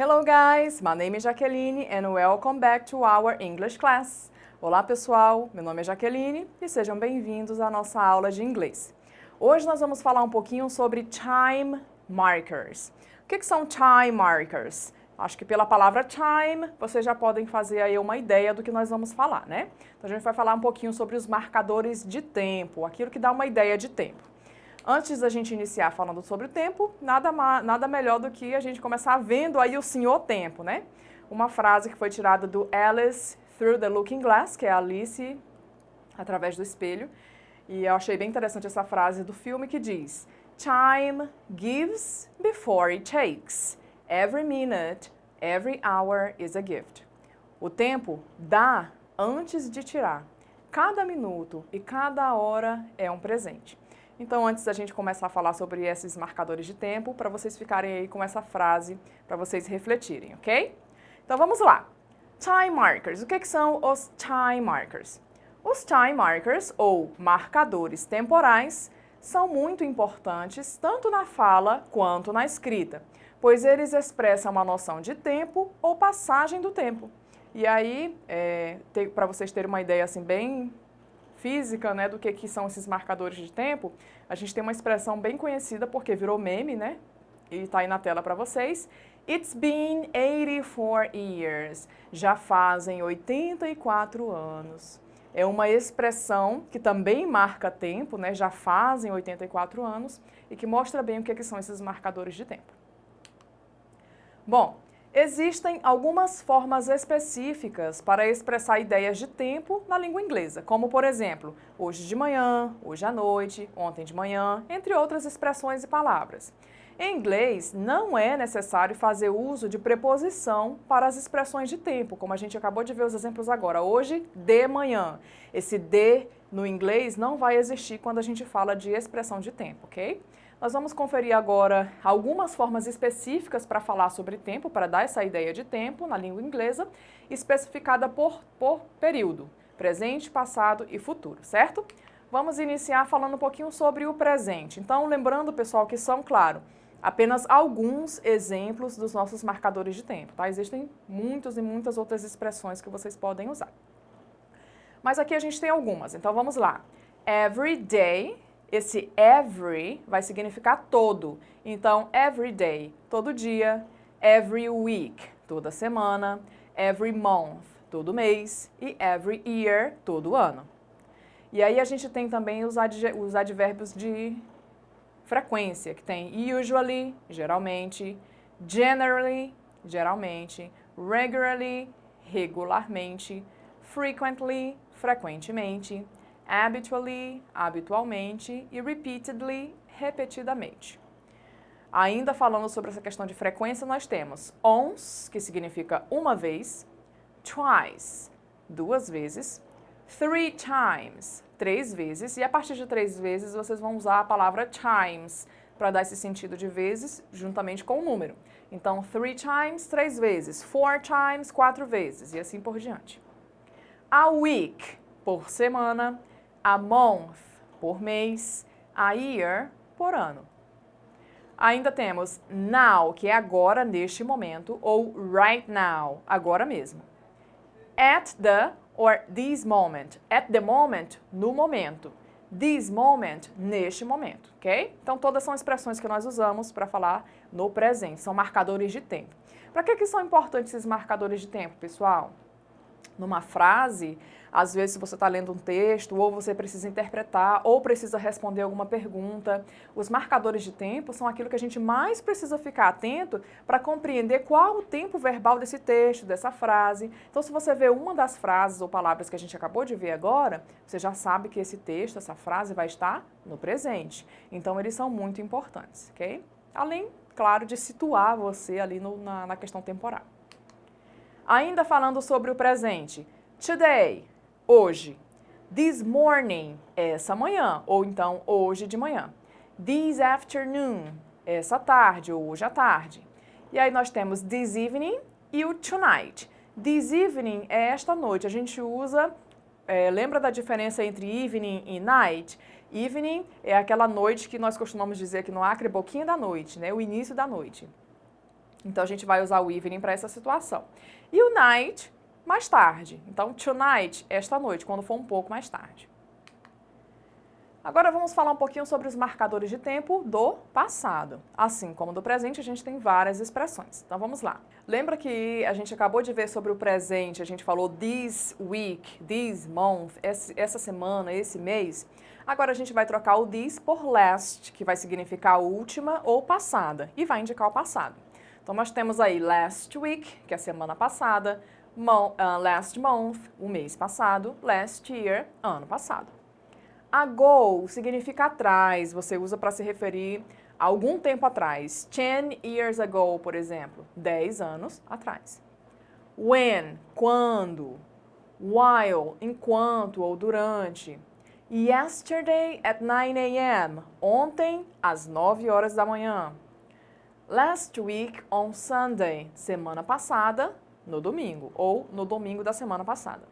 Hello guys, my name is Jaqueline and welcome back to our English class. Olá pessoal, meu nome é Jaqueline e sejam bem-vindos à nossa aula de inglês. Hoje nós vamos falar um pouquinho sobre time markers. O que são time markers? Acho que pela palavra time, vocês já podem fazer aí uma ideia do que nós vamos falar, né? Então a gente vai falar um pouquinho sobre os marcadores de tempo, aquilo que dá uma ideia de tempo. Antes da gente iniciar falando sobre o tempo, nada melhor do que a gente começar vendo aí o senhor tempo, né? Uma frase que foi tirada do Alice Through the Looking Glass, que é a Alice através do espelho. E eu achei bem interessante essa frase do filme que diz: Time gives before it takes. Every minute, every hour is a gift. O tempo dá antes de tirar. Cada minuto e cada hora é um presente. Então, antes da gente começar a falar sobre esses marcadores de tempo, para vocês ficarem aí com essa frase, para vocês refletirem, ok? Então, vamos lá. Time markers. O que são os time markers? Os time markers, ou marcadores temporais, são muito importantes tanto na fala quanto na escrita, pois eles expressam uma noção de tempo ou passagem do tempo. E aí, para vocês terem uma ideia assim bem física, né, do que são esses marcadores de tempo, a gente tem uma expressão bem conhecida porque virou meme, né? E tá aí na tela para vocês. It's been 84 years. Já fazem 84 anos. É uma expressão que também marca tempo, né? Já fazem 84 anos e que mostra bem o que são esses marcadores de tempo. Bom, existem algumas formas específicas para expressar ideias de tempo na língua inglesa, como, por exemplo, hoje de manhã, hoje à noite, ontem de manhã, entre outras expressões e palavras. Em inglês, não é necessário fazer uso de preposição para as expressões de tempo, como a gente acabou de ver os exemplos agora, hoje de manhã. Esse de no inglês não vai existir quando a gente fala de expressão de tempo, ok? Nós vamos conferir agora algumas formas específicas para falar sobre tempo, para dar essa ideia de tempo na língua inglesa, especificada por período, presente, passado e futuro, certo? Vamos iniciar falando um pouquinho sobre o presente. Então, lembrando, pessoal, que são, claro, apenas alguns exemplos dos nossos marcadores de tempo, tá? Existem muitos e muitas outras expressões que vocês podem usar. Mas aqui a gente tem algumas, então vamos lá. Every day. Esse every vai significar todo. Então, every day, todo dia. Every week, toda semana. Every month, todo mês. E every year, todo ano. E aí a gente tem também os advérbios de frequência, que tem usually, geralmente, generally, geralmente, regularly, regularmente, frequently, frequentemente, habitually, habitualmente e repeatedly, repetidamente. Ainda falando sobre essa questão de frequência, nós temos once, que significa uma vez, twice, duas vezes, three times, três vezes, e a partir de três vezes vocês vão usar a palavra times para dar esse sentido de vezes juntamente com o número. Então, three times, três vezes, four times, quatro vezes, e assim por diante. A week, por semana, a month, por mês, a year, por ano. Ainda temos now, que é agora, neste momento, ou right now, agora mesmo. At the, or this moment. At the moment, no momento. This moment, neste momento, ok? Então, todas são expressões que nós usamos para falar no presente, são marcadores de tempo. Para que são importantes esses marcadores de tempo, pessoal? Numa frase, às vezes você está lendo um texto, ou você precisa interpretar, ou precisa responder alguma pergunta. Os marcadores de tempo são aquilo que a gente mais precisa ficar atento para compreender qual o tempo verbal desse texto, dessa frase. Então, se você vê uma das frases ou palavras que a gente acabou de ver agora, você já sabe que esse texto, essa frase vai estar no presente. Então, eles são muito importantes, ok? Além, claro, de situar você ali na questão temporal. Ainda falando sobre o presente, today, hoje. This morning, essa manhã, ou então hoje de manhã. This afternoon, essa tarde, ou hoje à tarde. E aí nós temos this evening e o tonight. This evening é esta noite. A gente usa, lembra da diferença entre evening e night? Evening é aquela noite que nós costumamos dizer aqui no Acre, boquinha da noite, né? O início da noite. Então, a gente vai usar o evening para essa situação. E o night, mais tarde. Então, tonight, esta noite, quando for um pouco mais tarde. Agora vamos falar um pouquinho sobre os marcadores de tempo do passado. Assim como do presente, a gente tem várias expressões. Então vamos lá. Lembra que a gente acabou de ver sobre o presente, a gente falou this week, this month, essa semana, esse mês. Agora a gente vai trocar o this por last, que vai significar última ou passada, e vai indicar o passado. Então nós temos aí last week, que é a semana passada, last month, o mês passado, last year, ano passado. Ago significa atrás, você usa para se referir a algum tempo atrás. 10 years ago, por exemplo, 10 anos atrás. When, quando. While, enquanto ou durante. Yesterday at 9 a.m., ontem às 9 horas da manhã. Last week on Sunday, semana passada, no domingo, ou no domingo da semana passada.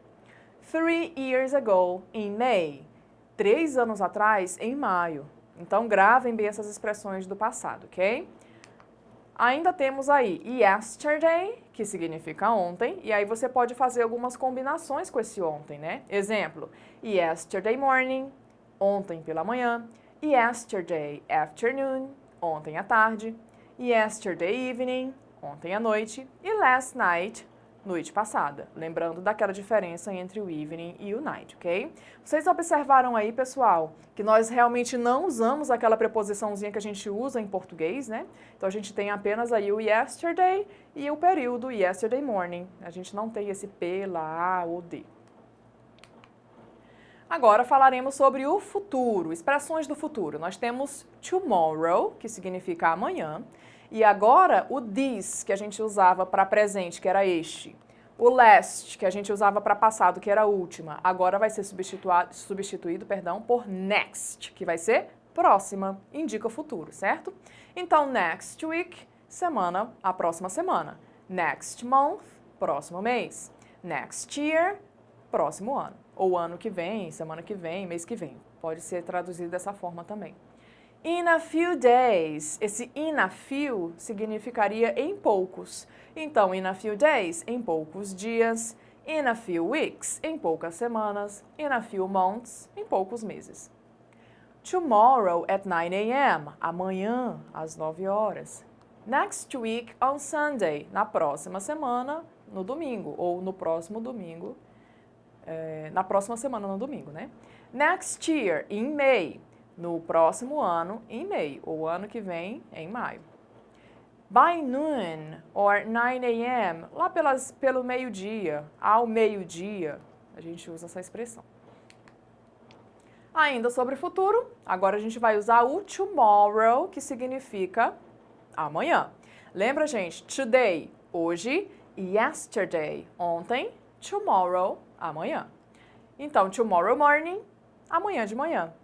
3 years ago in May. 3 anos atrás, em maio. Então, gravem bem essas expressões do passado, ok? Ainda temos aí yesterday, que significa ontem, e aí você pode fazer algumas combinações com esse ontem, né? Exemplo, yesterday morning, ontem pela manhã, yesterday afternoon, ontem à tarde, yesterday evening, ontem à noite, e last night, noite passada, lembrando daquela diferença entre o evening e o night, ok? Vocês observaram aí, pessoal, que nós realmente não usamos aquela preposiçãozinha que a gente usa em português, né? Então a gente tem apenas aí o yesterday e o período yesterday morning. A gente não tem esse P, lá, ou D. Agora falaremos sobre o futuro, expressões do futuro. Nós temos tomorrow, que significa amanhã, e agora o this, que a gente usava para presente, que era este. O last, que a gente usava para passado, que era a última, agora vai ser substituído por next, que vai ser próxima, indica o futuro, certo? Então, next week, semana, a próxima semana. Next month, próximo mês. Next year, próximo ano. Ou ano que vem, semana que vem, mês que vem. Pode ser traduzido dessa forma também. In a few days, esse in a few significaria em poucos. Então, in a few days, em poucos dias. In a few weeks, em poucas semanas. In a few months, em poucos meses. Tomorrow at 9 a.m., amanhã às 9 horas. Next week on Sunday, na próxima semana, no domingo, ou no próximo domingo, na próxima semana no domingo, né? Next year, in May. No próximo ano, em May, ou ano que vem, em maio. By noon, or 9 a.m., lá pelo meio-dia, ao meio-dia, a gente usa essa expressão. Ainda sobre o futuro, agora a gente vai usar o tomorrow, que significa amanhã. Lembra, gente? Today, hoje, yesterday, ontem, tomorrow, amanhã. Então, tomorrow morning, amanhã de manhã.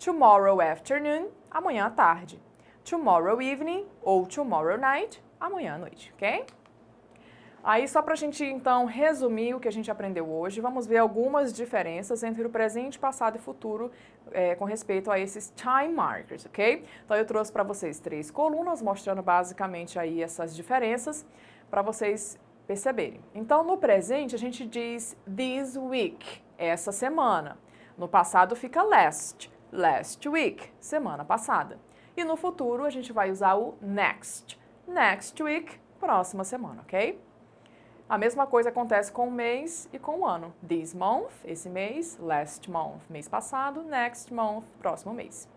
Tomorrow afternoon, amanhã à tarde. Tomorrow evening ou tomorrow night, amanhã à noite, ok? Aí, só para a gente, então, resumir o que a gente aprendeu hoje, vamos ver algumas diferenças entre o presente, passado e futuro com respeito a esses time markers, ok? Então, eu trouxe para vocês 3 colunas, mostrando basicamente aí essas diferenças, para vocês perceberem. Então, no presente, a gente diz this week, essa semana. No passado fica last week, semana passada. E no futuro a gente vai usar o next week, próxima semana, ok? A mesma coisa acontece com o mês e com o ano. This month, esse mês, last month, mês passado, next month, próximo mês.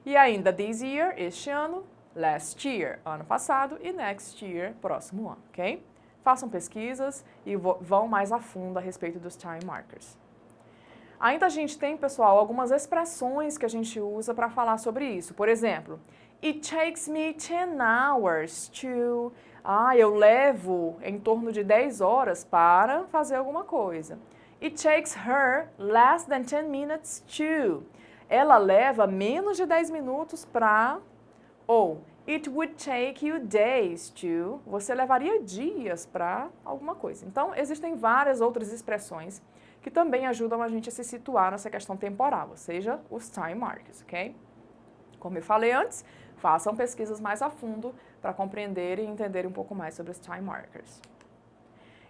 E ainda this year, este ano, last year, ano passado, e next year, próximo ano, ok? Façam pesquisas e vão mais a fundo a respeito dos time markers. Ainda a gente tem, pessoal, algumas expressões que a gente usa para falar sobre isso. Por exemplo, it takes me 10 hours to... eu levo em torno de 10 horas para fazer alguma coisa. It takes her less than 10 minutes to... Ela leva menos de 10 minutos para... Ou, it would take you days to... Você levaria dias para alguma coisa. Então, existem várias outras expressões que também ajudam a gente a se situar nessa questão temporal, ou seja, os time markers, ok? Como eu falei antes, façam pesquisas mais a fundo para compreender e entender um pouco mais sobre os time markers.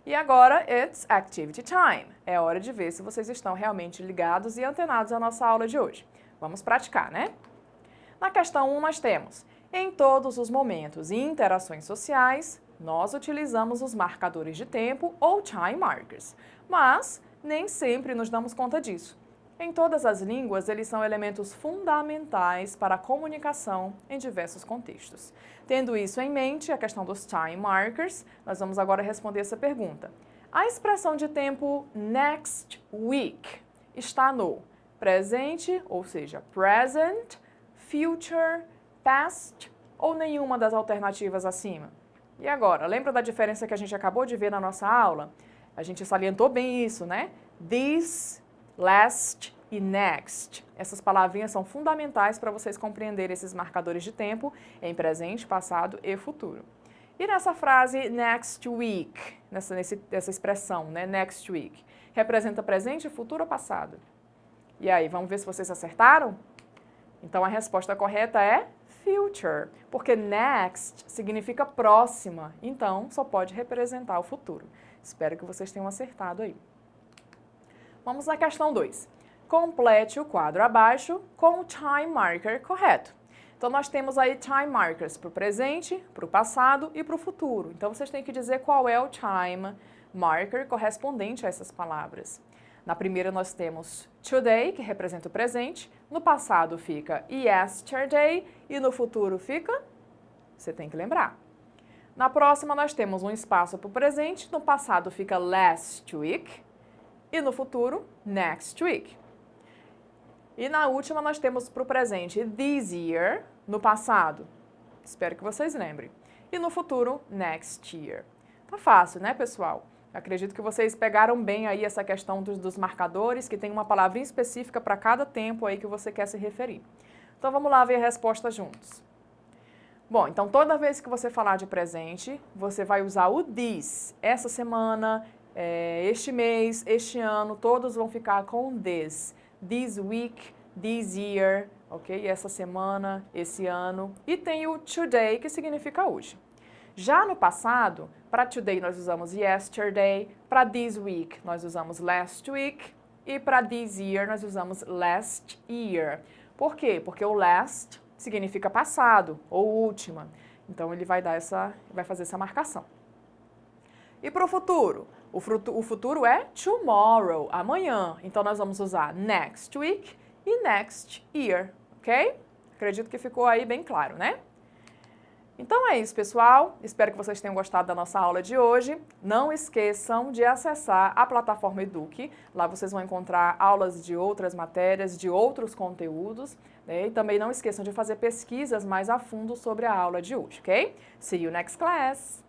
E agora, it's activity time. É hora de ver se vocês estão realmente ligados e antenados à nossa aula de hoje. Vamos praticar, né? Na questão 1 nós temos: em todos os momentos e interações sociais, nós utilizamos os marcadores de tempo ou time markers, mas nem sempre nos damos conta disso. Em todas as línguas, eles são elementos fundamentais para a comunicação em diversos contextos. Tendo isso em mente, a questão dos time markers, nós vamos agora responder essa pergunta. A expressão de tempo next week está no presente, ou seja, present, future, past ou nenhuma das alternativas acima? E agora, lembra da diferença que a gente acabou de ver na nossa aula? A gente salientou bem isso, né? This, last e next. Essas palavrinhas são fundamentais para vocês compreenderem esses marcadores de tempo em presente, passado e futuro. E nessa frase next week, nessa expressão, né, next week, representa presente, futuro ou passado? E aí, vamos ver se vocês acertaram? Então a resposta correta é future, porque next significa próxima, então só pode representar o futuro. Espero que vocês tenham acertado aí. Vamos à questão 2. Complete o quadro abaixo com o time marker correto. Então nós temos aí time markers para o presente, para o passado e para o futuro. Então vocês têm que dizer qual é o time marker correspondente a essas palavras. Na primeira nós temos today, que representa o presente, no passado fica yesterday e no futuro fica, você tem que lembrar. Na próxima nós temos um espaço para o presente, no passado fica last week e no futuro next week. E na última nós temos para o presente this year, no passado, espero que vocês lembrem, e no futuro next year. Tá fácil, né, pessoal? Acredito que vocês pegaram bem aí essa questão dos marcadores, que tem uma palavrinha específica para cada tempo aí que você quer se referir. Então vamos lá ver a resposta juntos. Bom, então toda vez que você falar de presente, você vai usar o this. Essa semana, este mês, este ano, todos vão ficar com this. This week, this year, ok? Essa semana, esse ano. E tem o today, que significa hoje. Já no passado, para today nós usamos yesterday, para this week nós usamos last week e para this year nós usamos last year. Por quê? Porque o last significa passado ou última. Então ele vai fazer essa marcação. E para o futuro? O futuro é tomorrow, amanhã. Então nós vamos usar next week e next year, ok? Acredito que ficou aí bem claro, né? Então é isso, pessoal. Espero que vocês tenham gostado da nossa aula de hoje. Não esqueçam de acessar a plataforma Eduque. Lá vocês vão encontrar aulas de outras matérias, de outros conteúdos, né? E também não esqueçam de fazer pesquisas mais a fundo sobre a aula de hoje, ok? See you next class!